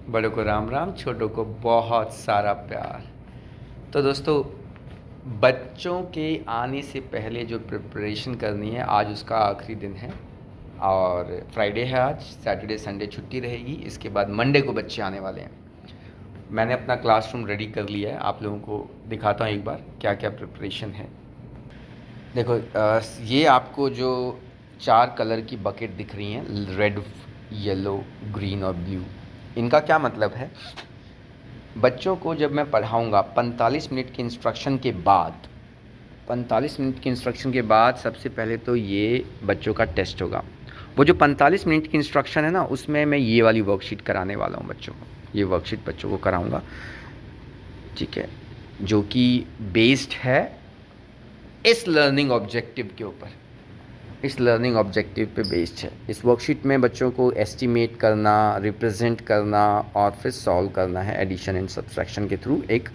बड़ों को राम राम, छोटों को बहुत सारा प्यार। तो दोस्तों, बच्चों के आने से पहले जो प्रिपरेशन करनी है, आज उसका आखिरी दिन है और फ्राइडे है। आज सैटरडे संडे छुट्टी रहेगी। इसके बाद मंडे को बच्चे आने वाले हैं। मैंने अपना क्लासरूम रेडी कर लिया है। आप लोगों को दिखाता हूँ एक बार क्या क्या प्रिपरेशन है। देखो, ये आपको जो 4 कलर की बकेट दिख रही हैं, रेड, येलो, ग्रीन और ब्लू, इनका क्या मतलब है? बच्चों को जब मैं पढ़ाऊँगा 45 मिनट की इंस्ट्रक्शन के बाद, 45 मिनट की इंस्ट्रक्शन के बाद सबसे पहले तो ये बच्चों का टेस्ट होगा। वो जो 45 मिनट की इंस्ट्रक्शन है ना, उसमें मैं ये वाली वर्कशीट कराने वाला हूँ बच्चों को। ये वर्कशीट बच्चों को कराऊँगा, ठीक है, जो कि बेस्ड है इस लर्निंग ऑब्जेक्टिव के ऊपर। इस लर्निंग ऑब्जेक्टिव पे बेस्ड है। इस वर्कशीट में बच्चों को एस्टिमेट करना, रिप्रेजेंट करना और फिर सॉल्व करना है एडिशन एंड सब्सट्रैक्शन के थ्रू एक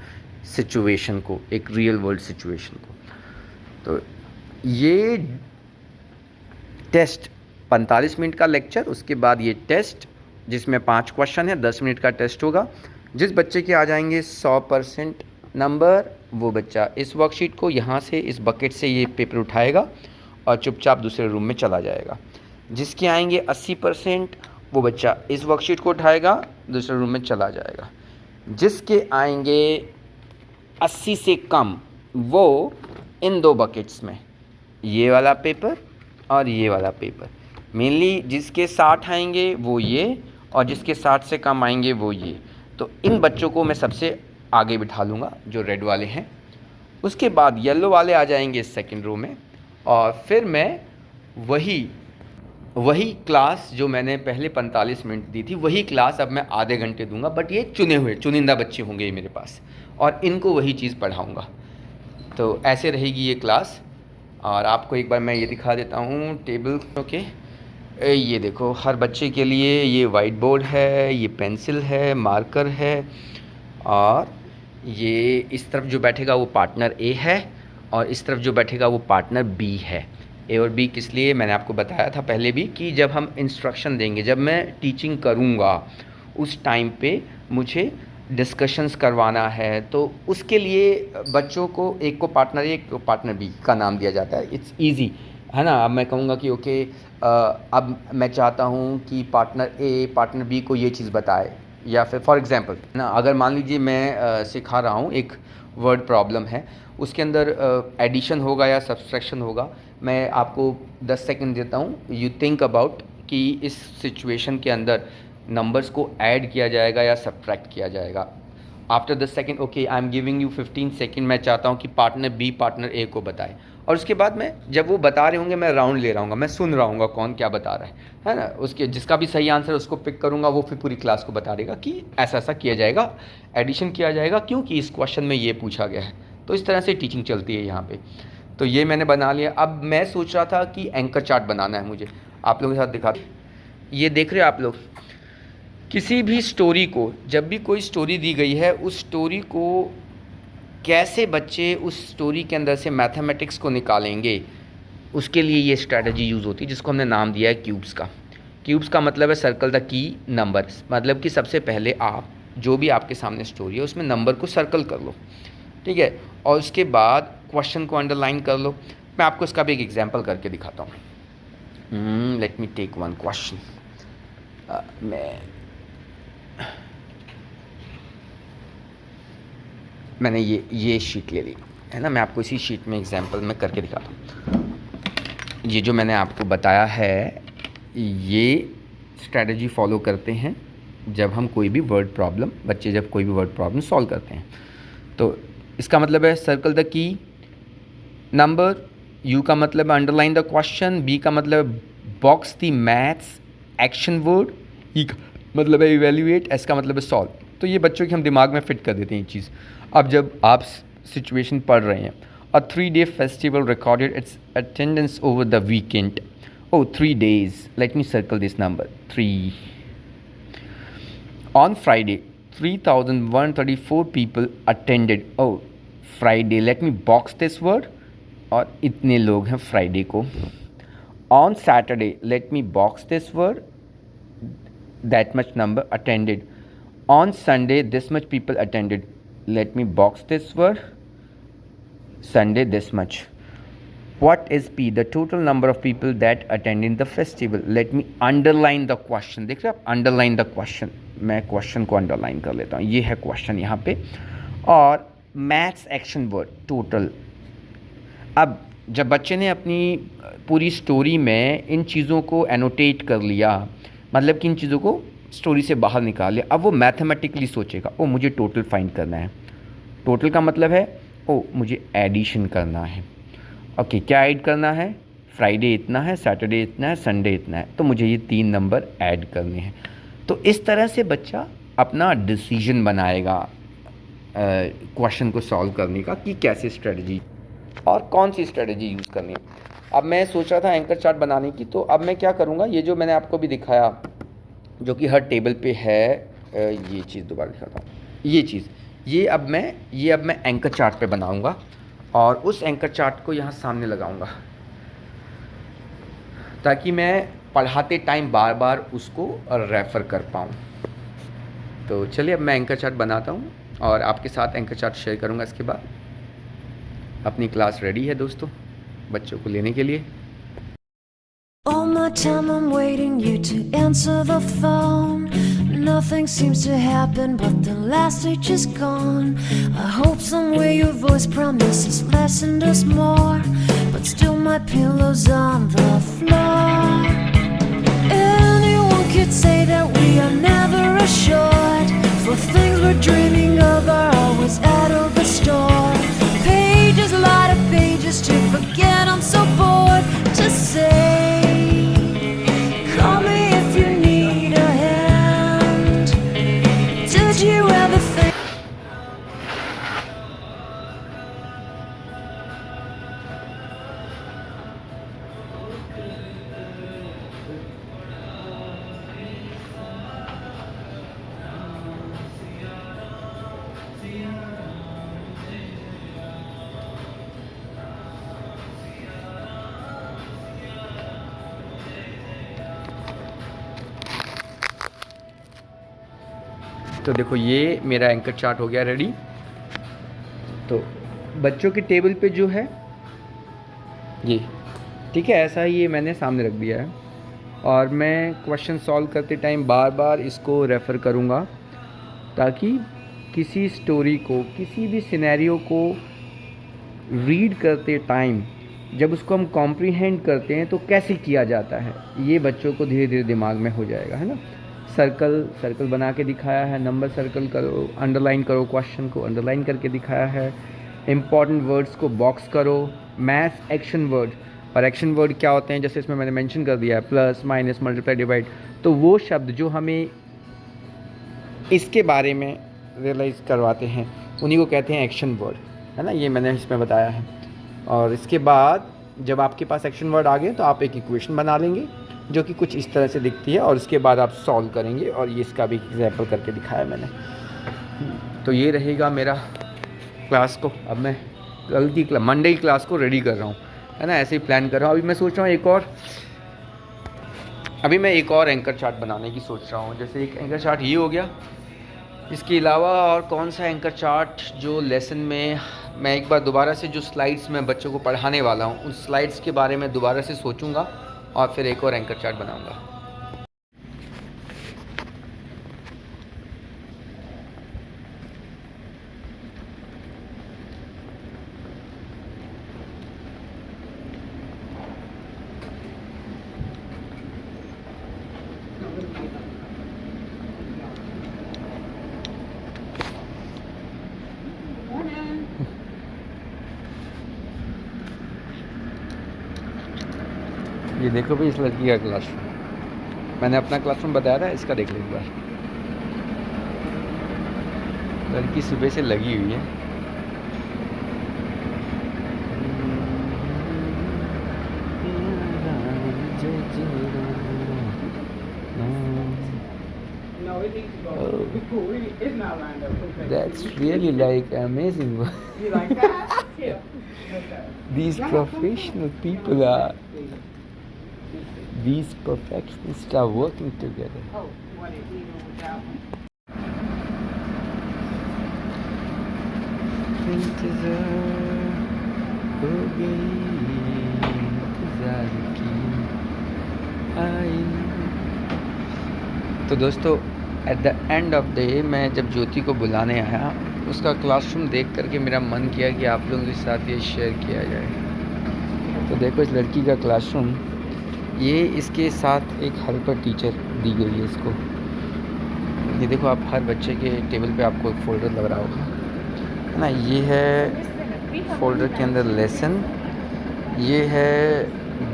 सिचुएशन को, एक रियल वर्ल्ड सिचुएशन को। तो ये टेस्ट 45 मिनट का लेक्चर, उसके बाद ये टेस्ट जिसमें 5 क्वेश्चन है, 10 मिनट का टेस्ट होगा। जिस बच्चे के आ जाएंगे 100% नंबर, वो बच्चा इस वर्कशीट को यहाँ से, इस बकेट से ये पेपर उठाएगा और चुपचाप दूसरे रूम में चला जाएगा। जिसके आएंगे 80%, वो बच्चा इस वर्कशीट को उठाएगा, दूसरे रूम में चला जाएगा। जिसके आएंगे 80 से कम, वो इन 2 बकेट्स में, ये वाला पेपर और ये वाला पेपर। मेनली जिसके 60 आएंगे वो ये, और जिसके 60 से कम आएंगे वो ये। तो इन बच्चों को मैं सबसे आगे बिठा लूँगा, जो रेड वाले हैं। उसके बाद येलो वाले आ जाएंगे सेकंड रो में, और फिर मैं वही क्लास जो मैंने पहले 45 मिनट दी थी, वही क्लास अब मैं आधे घंटे दूंगा। बट ये चुने हुए, चुनिंदा बच्चे होंगे ये मेरे पास, और इनको वही चीज़ पढ़ाऊँगा। तो ऐसे रहेगी ये क्लास। और आपको एक बार मैं ये दिखा देता हूँ टेबल। ओके, ये देखो, हर बच्चे के लिए ये वाइट बोर्ड है, ये पेंसिल है, मार्कर है, और ये इस तरफ जो बैठेगा वो पार्टनर ए है, और इस तरफ जो बैठेगा वो पार्टनर बी है। ए और बी किस लिए, मैंने आपको बताया था पहले भी, कि जब हम इंस्ट्रक्शन देंगे, जब मैं टीचिंग करूँगा, उस टाइम पे मुझे डिस्कशंस करवाना है, तो उसके लिए बच्चों को, एक को पार्टनर ए, एक को पार्टनर बी का नाम दिया जाता है। इट्स ईजी, है ना। अब मैं कहूँगा कि ओके, अब मैं चाहता हूँ कि पार्टनर ए पार्टनर बी को ये चीज़ बताए, या फिर फॉर एग्जांपल ना, अगर मान लीजिए मैं सिखा रहा हूँ, एक वर्ड प्रॉब्लम है, उसके अंदर एडिशन होगा या सब्सट्रैक्शन होगा। मैं आपको 10 सेकंड देता हूँ, यू थिंक अबाउट कि इस सिचुएशन के अंदर नंबर्स को ऐड किया जाएगा या सब्ट्रैक्ट किया जाएगा। After 10 second, okay, I am giving you 15 second, मैं चाहता हूँ कि पार्टनर बी पार्टनर ए को बताए। और उसके बाद मैं, जब वो बता रहे होंगे, मैं राउंड ले रहा हूँ, मैं सुन रहा हूँ कौन क्या बता रहा है ना। उसके जिसका भी सही आंसर उसको पिक करूँगा, वो फिर पूरी क्लास को बता देगा कि ऐसा ऐसा किया जाएगा, एडिशन किया जाएगा, क्योंकि इस क्वेश्चन में ये पूछा गया है। तो इस तरह से टीचिंग चलती है यहाँ पे। तो ये मैंने बना लिया। अब मैं सोच रहा था कि एंकर चार्ट बनाना है मुझे, आप लोगों के साथ दिखा। ये देख रहे हो आप लोग, किसी भी स्टोरी को, जब भी कोई स्टोरी दी गई है, उस स्टोरी को कैसे बच्चे उस स्टोरी के अंदर से मैथमेटिक्स को निकालेंगे, उसके लिए ये स्ट्रैटेजी यूज़ होती है, जिसको हमने नाम दिया है क्यूब्स का। क्यूब्स का मतलब है सर्कल द की नंबर्स, मतलब कि सबसे पहले आप जो भी आपके सामने स्टोरी है उसमें नंबर को सर्कल कर लो, ठीक है, और उसके बाद क्वेश्चन को अंडरलाइन कर लो। मैं आपको इसका भी एक एग्जांपल करके दिखाता हूँ। Let me take one question. मैंने ये शीट ले ली है ना, मैं आपको इसी शीट में एग्जांपल में करके दिखाता हूँ। ये जो मैंने आपको बताया है, ये स्ट्रैटेजी फॉलो करते हैं जब हम कोई भी वर्ड प्रॉब्लम, बच्चे जब कोई भी वर्ड प्रॉब्लम सॉल्व करते हैं। तो इसका मतलब है circle the key number, U का मतलब है अंडरलाइन द क्वेश्चन, बी का मतलब box the maths action word, E का मतलब है इवेल्युएट, एस का मतलब है सॉल्व। तो ये बच्चों के हम दिमाग में फिट कर देते हैं ये चीज़। अब जब आप सिचुएशन पढ़ रहे हैं, a 3-day festival recorded its attendance over the weekend. Oh, 3 days. Let me circle this number. 3. On Friday, 3,134 people attended. Oh, Friday. Let me box this word. और इतने लोग हैं फ्राइडे को. On Saturday, let me box this word. That much number attended. On Sunday, this much people attended. Let me box this word. Sunday, this much. What is P? The total number of people that attended the festival. Let me underline the question. देख रहे आप, underline the question. मैं question को underline कर लेता हूँ. ये है question यहाँ पे. और मैथ्स एक्शन वर्ड टोटल. अब जब बच्चे ने अपनी पूरी स्टोरी में इन चीज़ों को एनोटेट कर लिया, मतलब कि इन चीज़ों को स्टोरी से बाहर निकाल लिया, अब वो मैथमेटिकली सोचेगा, ओ मुझे टोटल फाइंड करना है. टोटल का मतलब है ओ मुझे एडिशन करना है. ओके, क्या ऐड करना है? फ्राइडे इतना है, सैटरडे इतना है, संडे इतना है, तो मुझे ये 3 नंबर ऐड करने हैं. तो इस तरह से बच्चा अपना डिसीजन बनाएगा क्वेश्चन को सॉल्व करने का कि कैसे स्ट्रेटजी और कौन सी स्ट्रेटजी यूज़ करनी है. अब मैं सोच रहा था एंकर चार्ट बनाने की, तो अब मैं क्या करूँगा, ये जो मैंने आपको भी दिखाया जो कि हर टेबल पे है, ये चीज़ दोबारा दिखाता हूँ. ये चीज़ ये अब मैं एंकर चार्ट पे बनाऊँगा और उस एंकर चार्ट को यहाँ सामने लगाऊँगा ताकि मैं पढ़ाते टाइम बार बार उसको रेफ़र कर पाऊँ. तो चलिए अब मैं एंकर चार्ट बनाता हूँ और आपके साथ एंकर चार्ट शेयर करूँगा. इसके बाद अपनी क्लास रेडी है दोस्तों बच्चों को लेने के लिए. All my time I'm waiting you to answer the phone. Nothing seems to happen but the last stage is gone. I hope somewhere your voice promises less and us more, but still my pillow's on the floor. Anyone could say that we are never assured, for things we're dreaming of are always out of the store. Pages, a lot of pages to forget, I'm so bored to say. Call me if you need a hand. Did you ever think? तो देखो ये मेरा anchor chart हो गया ready. तो बच्चों के table पे जो है ये ठीक है, ऐसा ही ये मैंने सामने रख दिया है और मैं क्वेश्चन सॉल्व करते टाइम बार बार इसको रेफ़र करूँगा ताकि किसी स्टोरी को, किसी भी सिनेरियो को रीड करते टाइम जब उसको हम कॉम्प्रीहेंड करते हैं तो कैसे किया जाता है, ये बच्चों को धीरे धीरे दिमाग में हो जाएगा, है ना. सर्कल बना के दिखाया है, नंबर सर्कल करो, अंडरलाइन करो, क्वेश्चन को अंडरलाइन करके दिखाया है, इम्पॉर्टेंट वर्ड्स को बॉक्स करो, मैथ एक्शन वर्ड. और एक्शन वर्ड क्या होते हैं, जैसे इसमें मैंने मेंशन कर दिया है, प्लस माइनस मल्टीप्लाई डिवाइड. तो वो शब्द जो हमें इसके बारे में रियलाइज़ करवाते हैं उन्हीं को कहते हैं एक्शन वर्ड, है ना. ये मैंने इसमें बताया है. और इसके बाद जब आपके पास एक्शन वर्ड आ गए तो आप एक इक्वेशन बना लेंगे जो कि कुछ इस तरह से दिखती है और उसके बाद आप सॉल्व करेंगे. और ये इसका भी एग्जाम्पल करके दिखाया मैंने. तो ये रहेगा मेरा क्लास को. अब मैं कल की मंडे की क्लास को रेडी कर रहा हूँ, है ना, ऐसे ही प्लान कर रहा हूँ. अभी मैं सोच रहा हूँ एक और एंकर चार्ट बनाने की सोच रहा हूँ. जैसे एक एंकर चार्ट ये हो गया, इसके अलावा और कौन सा एंकर चार्ट जो लेसन में मैं एक बार दोबारा से जो स्लाइड्स मैं बच्चों को पढ़ाने वाला हूँ उन स्लाइड्स के बारे में दोबारा से सोचूंगा और फिर एक और एंकर चार्ट बनाऊंगा. ये देखो भाई इस लड़की का क्लासरूम, मैंने अपना क्लासरूम बताया था, इसका देख लो एक बार. लड़की सुबह से लगी हुई है. No, it needs to go. It's not lined up. Okay. That's really like amazing. You like that? Yeah. Okay. These professional people are. These perfectionists are working together. Oh, you want it even with that one? इंतज़ार हो गई, इंतज़ार की आई। तो दोस्तों at the end of the day मैं जब ज्योति को बुलाने आया, उसका क्लासरूम देख करके मेरा मन किया कि आप लोगों के साथ ये शेयर किया जाए। तो देखो इस लड़की का क्लासरूम, ये इसके साथ एक हेल्पर टीचर दी गई है इसको। ये देखो आप हर बच्चे के टेबल पे आपको एक फ़ोल्डर लग रहा होगा, है ना। ये है फ़ोल्डर के अंदर लेसन, ये है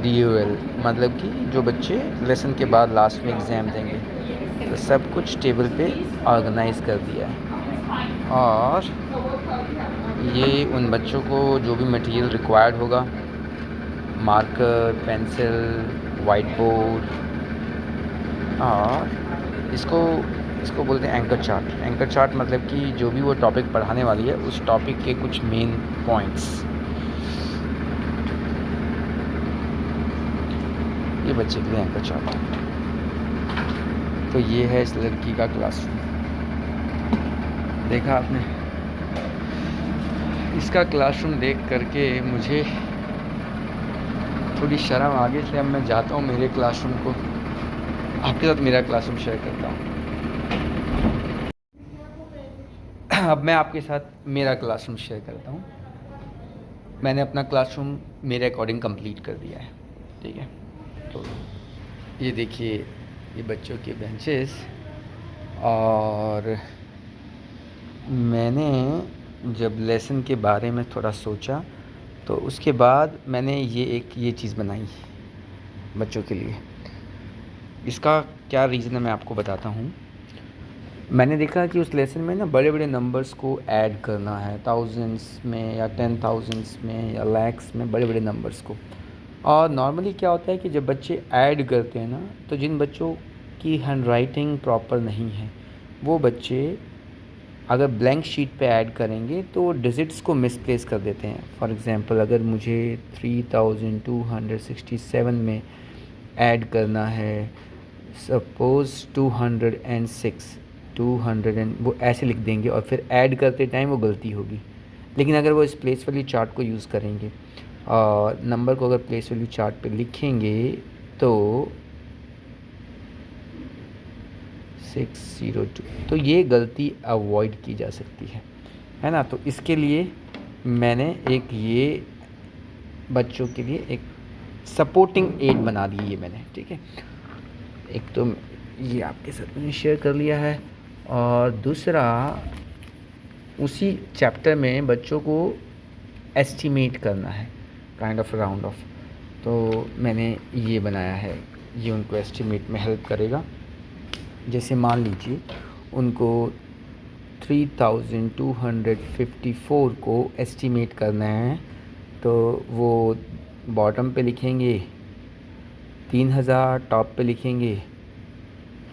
DOL, मतलब कि जो बच्चे लेसन के बाद लास्ट में एग्ज़ाम देंगे। तो सब कुछ टेबल पे ऑर्गेनाइज़ कर दिया है। और ये उन बच्चों को जो भी मटेरियल रिक्वायर्ड होगा, मार्कर, पेंसिल, वाइट बोर्ड, और इसको बोलते हैं एंकर चार्ट। एंकर चार्ट मतलब कि जो भी वो टॉपिक पढ़ाने वाली है उस टॉपिक के कुछ मेन पॉइंट्स। ये बच्चे के लिए एंकर चार्ट। तो ये है इस लड़की का क्लासरूम, देखा आपने। इसका क्लासरूम देख करके मुझे थोड़ी शर्म आ गई, इसलिए अब मैं जाता हूँ मेरे क्लासरूम को आपके साथ मेरा क्लासरूम शेयर करता हूँ। अब मैं आपके साथ मेरा क्लासरूम शेयर करता हूँ। मैंने अपना क्लासरूम मेरे अकॉर्डिंग कंप्लीट कर दिया है, ठीक है। तो ये देखिए, ये बच्चों के बेंचेस, और मैंने जब लेसन के बारे में थोड़ा सोचा तो उसके बाद मैंने ये चीज़ बनाई बच्चों के लिए। इसका क्या रीज़न है मैं आपको बताता हूँ। मैंने देखा कि उस लेसन में ना बड़े बड़े नंबर्स को ऐड करना है, थाउजेंड्स में या 10,000s में या लैक्स में, बड़े बड़े नंबर्स को। और नॉर्मली क्या होता है कि जब बच्चे ऐड करते हैं ना, तो जिन बच्चों की हैंडराइटिंग प्रॉपर नहीं है वो बच्चे अगर ब्लैंक शीट पे ऐड करेंगे तो डिजिट्स को मिसप्लेस कर देते हैं। फॉर एग्ज़ाम्पल अगर मुझे 3267 में ऐड करना है, सपोज़ 206, 200 वो ऐसे लिख देंगे और फिर ऐड करते टाइम वो गलती होगी। लेकिन अगर वो इस प्लेस वैल्यू चार्ट को यूज़ करेंगे और नंबर को अगर प्लेस वैल्यू चार्ट पे लिखेंगे तो 602, तो ये गलती अवॉइड की जा सकती है ना। तो इसके लिए मैंने एक ये बच्चों के लिए एक सपोर्टिंग एड बना दी है मैंने, ठीक है। एक तो ये आपके साथ मैंने शेयर कर लिया है, और दूसरा उसी चैप्टर में बच्चों को एस्टिमेट करना है, काइंड ऑफ राउंड ऑफ। तो मैंने ये बनाया है, ये उनको एस्टिमेट में हेल्प करेगा। जैसे मान लीजिए उनको 3254 को एस्टिमेट करना है, तो वो बॉटम पे लिखेंगे 3000, टॉप पे लिखेंगे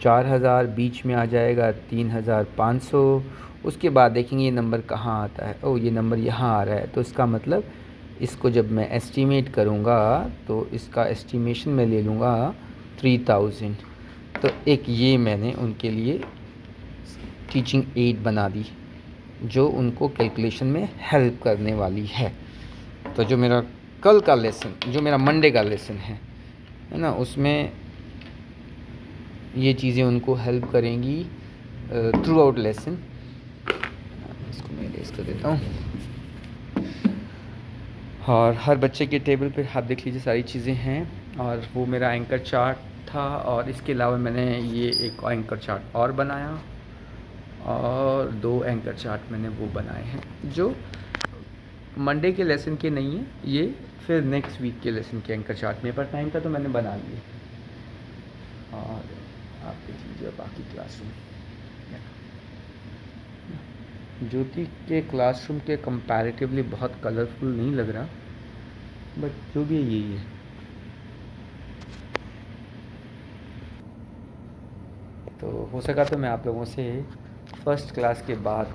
4000, बीच में आ जाएगा 3500। उसके बाद देखेंगे ये नंबर कहाँ आता है, ओ ये नंबर यहाँ आ रहा है। तो इसका मतलब इसको जब मैं एस्टिमेट करूँगा तो इसका एस्टिमेशन मैं ले लूँगा 3000। तो एक ये मैंने उनके लिए टीचिंग एड बना दी जो उनको कैलकुलेशन में हेल्प करने वाली है। तो जो मेरा कल का लेसन, जो मेरा मंडे का लेसन है ना, उसमें ये चीज़ें उनको हेल्प करेंगी थ्रू आउट लेसन। इसको मैं इरेज कर देता हूँ। और हर बच्चे के टेबल पे आप देख लीजिए सारी चीज़ें हैं, और वो मेरा एंकर चार्ट था। और इसके अलावा मैंने ये एक एंकर चार्ट और बनाया, और 2 एंकर चार्ट मैंने वो बनाए हैं जो मंडे के लेसन के नहीं है, ये फिर नेक्स्ट वीक के लेसन के एंकर चार्ट। मेरे पास टाइम था तो मैंने बना लिए। और आप देख लीजिए बाकी क्लासरूम, ज्योति के क्लासरूम के कंपैरेटिवली बहुत कलरफुल नहीं लग रहा, बट जो भी है यही है। तो हो सका तो मैं आप लोगों से फ़र्स्ट क्लास के बाद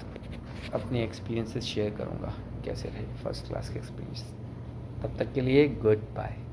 अपने एक्सपीरियंसेस शेयर करूंगा, कैसे रहे फ़र्स्ट क्लास के एक्सपीरियंस। तब तक के लिए गुड बाय।